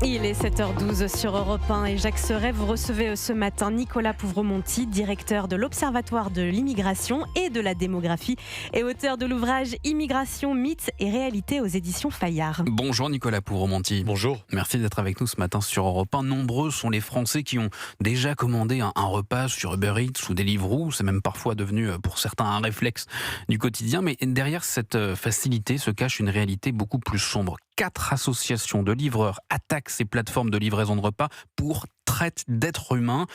Il est 7h12 sur Europe 1 et Jacques Serret, vous recevez ce matin Nicolas Pouvremonti, directeur de l'Observatoire de l'immigration et de la démographie et auteur de l'ouvrage Immigration, mythes et réalités aux éditions Fayard. Bonjour Nicolas Pouvremonti. Bonjour. Merci d'être avec nous ce matin sur Europe 1. Nombreux sont les Français qui ont déjà commandé un repas sur Uber Eats ou Deliveroo. C'est même parfois devenu pour certains un réflexe du quotidien. Mais derrière cette facilité se cache une réalité beaucoup plus sombre. 4 associations de livreurs attaquent ces plateformes de livraison de repas pour traite d'êtres humains.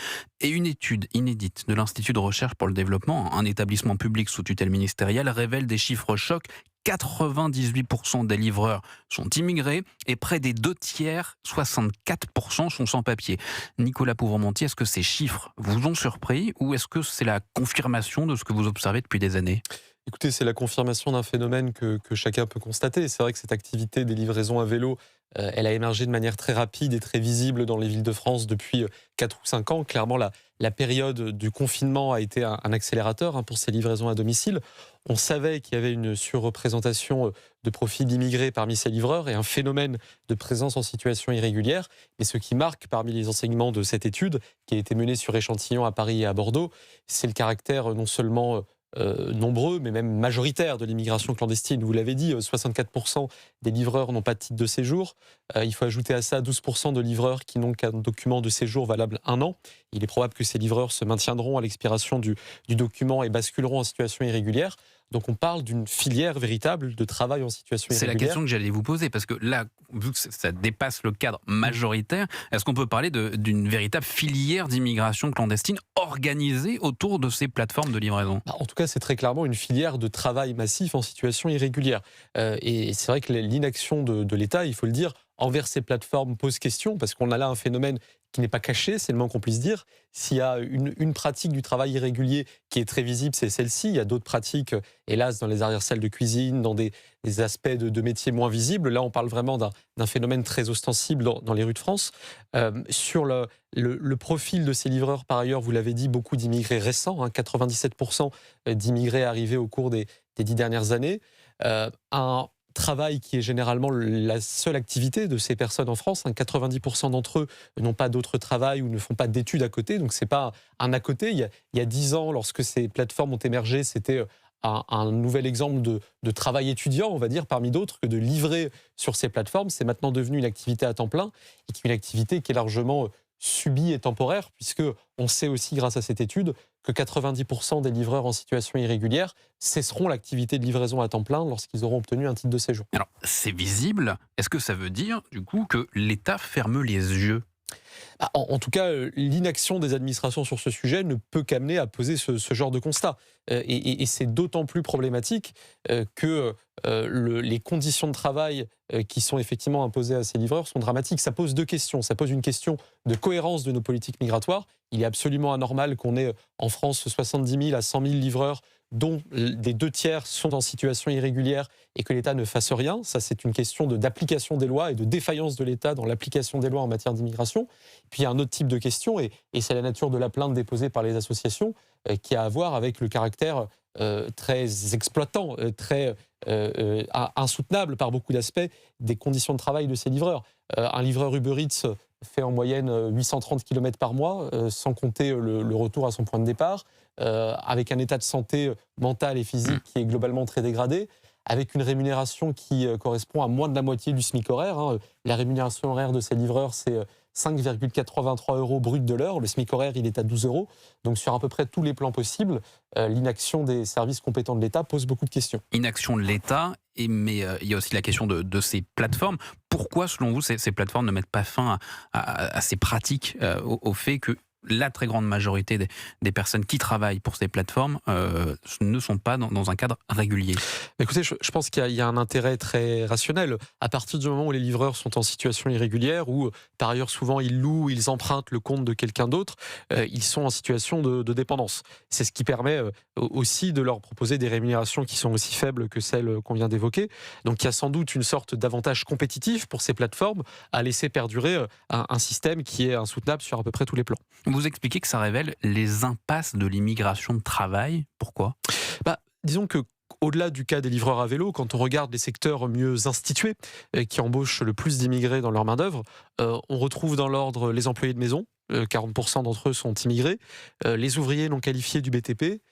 Et une étude inédite de l'Institut de recherche pour le développement, un établissement public sous tutelle ministérielle, révèle des chiffres chocs. 98% des livreurs sont immigrés et près des 2/3, 64%, sont sans papier. Nicolas Pouvremonti, est-ce que ces chiffres vous ont surpris ou est-ce que c'est la confirmation de ce que vous observez depuis des années ? Écoutez, c'est la confirmation d'un phénomène que chacun peut constater. C'est vrai que cette activité des livraisons à vélo, elle a émergé de manière très rapide et très visible dans les villes de France depuis 4 ou 5 ans. Clairement, la période du confinement a été un accélérateur pour ces livraisons à domicile. On savait qu'il y avait une surreprésentation de profils d'immigrés parmi ces livreurs et un phénomène de présence en situation irrégulière. Et ce qui marque parmi les enseignements de cette étude, qui a été menée sur échantillon à Paris et à Bordeaux, c'est le caractère non seulement nombreux, mais même majoritaire de l'immigration clandestine. Vous l'avez dit, 64% des livreurs n'ont pas de titre de séjour. Il faut ajouter à ça 12% de livreurs qui n'ont qu'un document de séjour valable 1 an. Il est probable que ces livreurs se maintiendront à l'expiration du document et basculeront en situation irrégulière. Donc on parle d'une filière véritable de travail en situation irrégulière. C'est la question que j'allais vous poser, parce que là, vu que ça dépasse le cadre majoritaire, est-ce qu'on peut parler d'une véritable filière d'immigration clandestine organisée autour de ces plateformes de livraison ? En tout cas, c'est très clairement une filière de travail massif en situation irrégulière. Et c'est vrai que l'inaction de l'État, il faut le dire, envers ces plateformes pose question, parce qu'on a là un phénomène qui n'est pas caché, c'est le moins qu'on puisse dire. S'il y a une pratique du travail irrégulier qui est très visible, c'est celle-ci. Il y a d'autres pratiques, hélas, dans les arrière-salles de cuisine, dans des aspects de métiers moins visibles. Là, on parle vraiment d'un phénomène très ostensible dans les rues de France. Sur le profil de ces livreurs, par ailleurs, vous l'avez dit, beaucoup d'immigrés récents, 97% d'immigrés arrivés au cours des 10 dernières années. Un travail qui est généralement la seule activité de ces personnes en France. 90% d'entre eux n'ont pas d'autre travail ou ne font pas d'études à côté. Donc, ce n'est pas un à côté. Il y a 10 ans, lorsque ces plateformes ont émergé, c'était un nouvel exemple de travail étudiant, on va dire, parmi d'autres, que de livrer sur ces plateformes. C'est maintenant devenu une activité à temps plein et une activité qui est largement subie et temporaire, puisque on sait aussi, grâce à cette étude, que 90% des livreurs en situation irrégulière cesseront l'activité de livraison à temps plein lorsqu'ils auront obtenu un titre de séjour. Alors, c'est visible. Est-ce que ça veut dire, du coup, que l'État ferme les yeux ? En tout cas, l'inaction des administrations sur ce sujet ne peut qu'amener à poser ce genre de constat. Et c'est d'autant plus problématique que les conditions de travail qui sont effectivement imposées à ces livreurs sont dramatiques. Ça pose 2 questions. Ça pose une question de cohérence de nos politiques migratoires. Il est absolument anormal qu'on ait en France 70 000 à 100 000 livreurs dont des 2/3 sont en situation irrégulière et que l'État ne fasse rien. Ça, c'est une question d'application des lois et de défaillance de l'État dans l'application des lois en matière d'immigration. Puis il y a un autre type de question, et c'est la nature de la plainte déposée par les associations, qui a à voir avec le caractère très exploitant, très insoutenable par beaucoup d'aspects des conditions de travail de ces livreurs. Un livreur Uber Eats fait en moyenne 830 km par mois, sans compter le retour à son point de départ, avec un état de santé mentale et physique qui est globalement très dégradé, avec une rémunération qui correspond à moins de la moitié du SMIC horaire. La rémunération horaire de ces livreurs, c'est 5,83 € brut de l'heure. Le SMIC horaire, il est à 12 €. Donc sur à peu près tous les plans possibles, l'inaction des services compétents de l'État pose beaucoup de questions. Inaction de l'État, mais il y a aussi la question de ces plateformes. Pourquoi, selon vous, ces plateformes ne mettent pas fin à ces pratiques, au fait que la très grande majorité des personnes qui travaillent pour ces plateformes ne sont pas dans un cadre régulier? Écoutez, je pense qu'il y a un intérêt très rationnel. À partir du moment où les livreurs sont en situation irrégulière, ou par ailleurs souvent ils louent, ils empruntent le compte de quelqu'un d'autre, ils sont en situation de dépendance. C'est ce qui permet aussi de leur proposer des rémunérations qui sont aussi faibles que celles qu'on vient d'évoquer. Donc il y a sans doute une sorte d'avantage compétitif pour ces plateformes à laisser perdurer un système qui est insoutenable sur à peu près tous les plans. Vous expliquez que ça révèle les impasses de l'immigration de travail. Pourquoi ? Disons que au-delà du cas des livreurs à vélo, quand on regarde les secteurs mieux institués, qui embauchent le plus d'immigrés dans leur main-d'œuvre, on retrouve dans l'ordre les employés de maison, 40% d'entre eux sont immigrés, les ouvriers non qualifiés du BTP,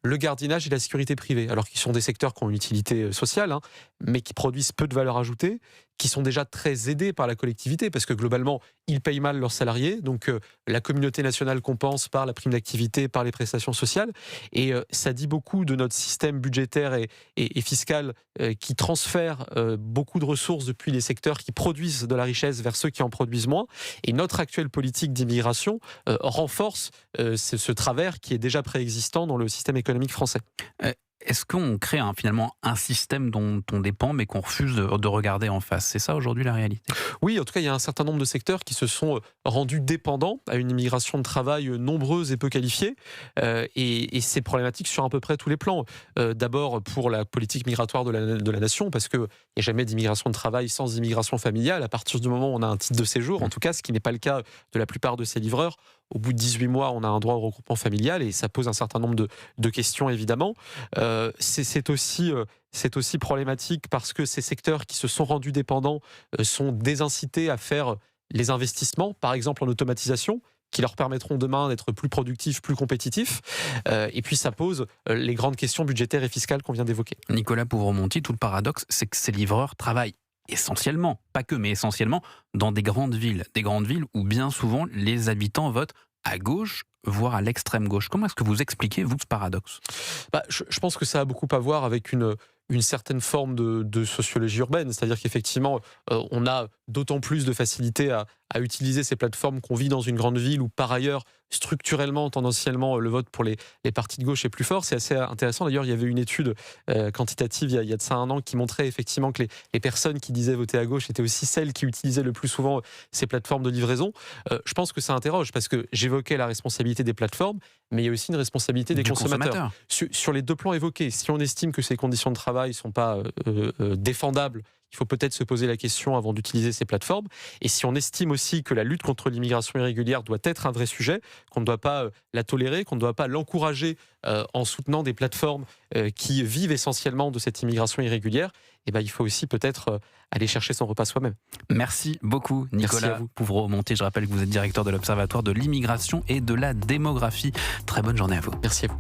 le gardiennage et la sécurité privée, alors qu'ils sont des secteurs qui ont une utilité sociale, mais qui produisent peu de valeur ajoutée, qui sont déjà très aidés par la collectivité, parce que globalement, ils payent mal leurs salariés, donc la communauté nationale compense par la prime d'activité, par les prestations sociales, et ça dit beaucoup de notre système budgétaire et fiscal qui transfère beaucoup de ressources depuis les secteurs qui produisent de la richesse vers ceux qui en produisent moins, et notre actuelle politique d'immigration renforce ce travers qui est déjà préexistant dans le système économique français. Est-ce qu'on crée finalement un système dont on dépend mais qu'on refuse de regarder en face? C'est ça aujourd'hui la réalité? Oui, en tout cas, il y a un certain nombre de secteurs qui se sont rendus dépendants à une immigration de travail nombreuse et peu qualifiée. Et c'est problématique sur à peu près tous les plans. D'abord pour la politique migratoire de la nation, parce qu'il n'y a jamais d'immigration de travail sans immigration familiale. À partir du moment où on a un titre de séjour, en tout cas, ce qui n'est pas le cas de la plupart de ces livreurs, au bout de 18 mois, on a un droit au regroupement familial et ça pose un certain nombre de questions, évidemment. C'est aussi problématique parce que ces secteurs qui se sont rendus dépendants sont désincités à faire les investissements, par exemple en automatisation, qui leur permettront demain d'être plus productifs, plus compétitifs. Et puis ça pose les grandes questions budgétaires et fiscales qu'on vient d'évoquer. Nicolas Pouvremonti, tout le paradoxe, c'est que ces livreurs travaillent essentiellement, pas que, mais essentiellement, dans des grandes villes où bien souvent les habitants votent à gauche, voire à l'extrême gauche. Comment est-ce que vous expliquez, vous, ce paradoxe? Je pense que ça a beaucoup à voir avec une certaine forme de sociologie urbaine, c'est-à-dire qu'effectivement, on a d'autant plus de facilité à utiliser ces plateformes qu'on vit dans une grande ville où, par ailleurs, structurellement, tendanciellement, le vote pour les partis de gauche est plus fort. C'est assez intéressant. D'ailleurs, il y avait une étude quantitative il y a de ça un an qui montrait effectivement que les personnes qui disaient voter à gauche étaient aussi celles qui utilisaient le plus souvent ces plateformes de livraison. Je pense que ça interroge parce que j'évoquais la responsabilité des plateformes, mais il y a aussi une responsabilité des consommateurs. Sur les deux plans évoqués, si on estime que ces conditions de travail ne sont pas défendables, il faut peut-être se poser la question avant d'utiliser ces plateformes. Et si on estime aussi que la lutte contre l'immigration irrégulière doit être un vrai sujet, qu'on ne doit pas la tolérer, qu'on ne doit pas l'encourager en soutenant des plateformes qui vivent essentiellement de cette immigration irrégulière, il faut aussi peut-être aller chercher son repas soi-même. Merci beaucoup Nicolas Pouvremonti. Je rappelle que vous êtes directeur de l'Observatoire de l'immigration et de la démographie. Très bonne journée à vous. Merci à vous.